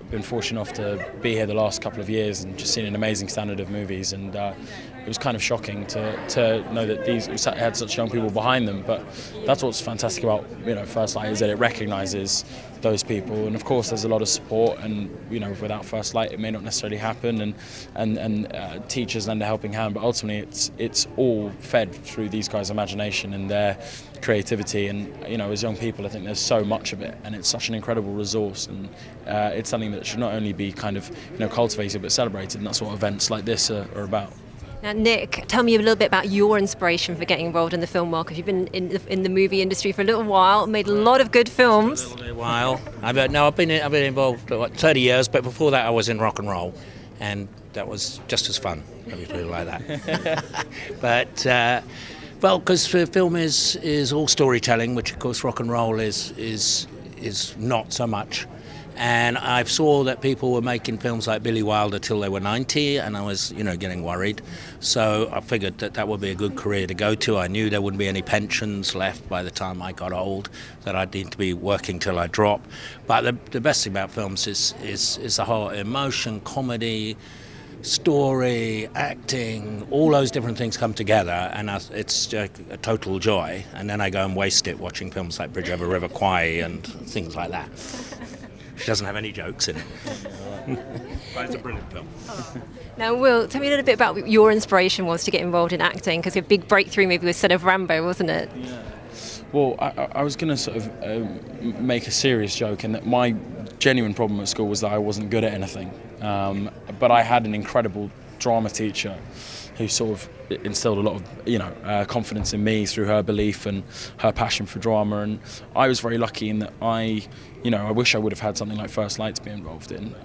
been fortunate enough to be here the last couple of years and just seen an amazing standard of movies, and it was kind of shocking to know that these had such young people behind them. But that's what's fantastic about First Light, is that it recognises those people, and of course there's a lot of support, and without First Light it may not necessarily happen, and teachers lend a helping hand, but ultimately it's all fed through these guys' imagination and their creativity. And as young people, I think there's so much of it, and it's such an incredible resource, and it's something that should not only be kind of cultivated but celebrated, and that's what events like this are about. Now, Nick, tell me a little bit about your inspiration for getting involved in the film market. You've been in the movie industry for a little while, made a lot of good films. A little while. I've been involved for 30 years, but before that I was in rock and roll, and that was just as fun. Let me put it like that. But well, because film is all storytelling, which of course rock and roll is not so much. And I saw that people were making films like Billy Wilder till they were 90, and I was, getting worried. So I figured that would be a good career to go to. I knew there wouldn't be any pensions left by the time I got old, that I'd need to be working till I drop. But the best thing about films is the whole emotion, comedy, story, acting, all those different things come together, and it's a total joy. And then I go and waste it watching films like Bridge Over River Kwai and things like that. She doesn't have any jokes in it. But it's a brilliant film. Now, Will, tell me a little bit about what your inspiration was to get involved in acting, because your big breakthrough movie was Son of Rambo, wasn't it? Yeah. Well, I was going to sort of make a serious joke, in that my genuine problem at school was that I wasn't good at anything. But I had an incredible drama teacher who sort of instilled a lot of confidence in me through her belief and her passion for drama, and I was very lucky in that I wish I would have had something like First Light to be involved in.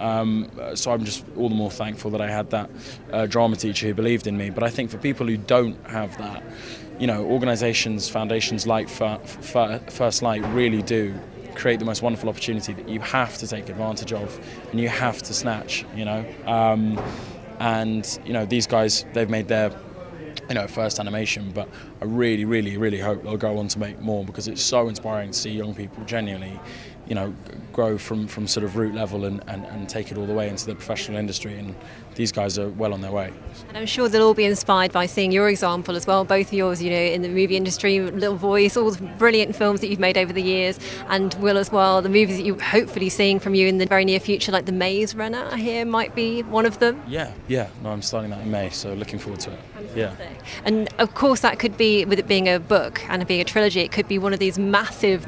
So I'm just all the more thankful that I had that drama teacher who believed in me. But I think for people who don't have that, organisations, foundations like First Light really do create the most wonderful opportunity that you have to take advantage of, and you have to snatch. And these guys, they've made their first animation, but I really, really, really hope they'll go on to make more, because it's so inspiring to see young people genuinely grow from sort of root level and take it all the way into the professional industry, and these guys are well on their way. And I'm sure they'll all be inspired by seeing your example as well, both of yours, in the movie industry, Little Voice, all the brilliant films that you've made over the years, and Will as well, the movies that you're hopefully seeing from you in the very near future, like The Maze Runner, I hear might be one of them. Yeah, no, I'm starting that in May, so looking forward to it. Fantastic. Yeah. And of course that could be, with it being a book and it being a trilogy, it could be one of these massive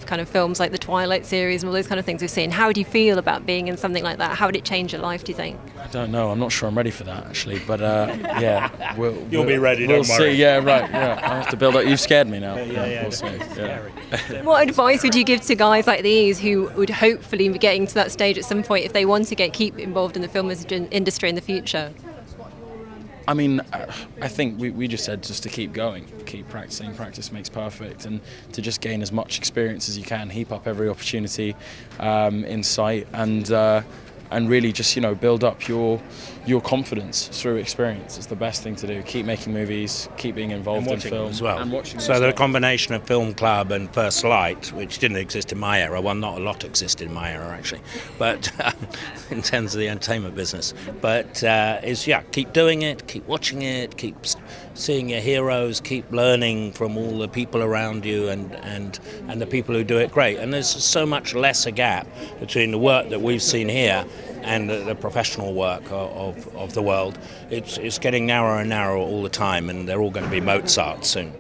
kind of films like the Twilight series and all those kind of things we've seen. How would you feel about being in something like that? How would it change your life, do you think? I don't know. I'm not sure I'm ready for that, actually. But yeah, you'll be ready. We'll don't worry. see. Yeah, right. Yeah, I have to build up. You've scared me now. Yeah. We'll see. Yeah. What advice would you give to guys like these who would hopefully be getting to that stage at some point if they want to keep involved in the film industry in the future? I mean, I think we just said just to keep going, keep practicing. Practice makes perfect, and to just gain as much experience as you can, heap up every opportunity in sight, and really just build up your confidence through experience. It's the best thing to do. Keep making movies, keep being involved in film as well. And watching. So the combination of Film Club and First Light, which didn't exist in my era, well, not a lot existed in my era actually, but in terms of the entertainment business. But keep doing it, keep watching it, keep seeing your heroes, keep learning from all the people around you and the people who do it great. And there's so much less a gap between the work that we've seen here and the professional work of the world. It's getting narrower and narrower all the time, and they're all going to be Mozart soon.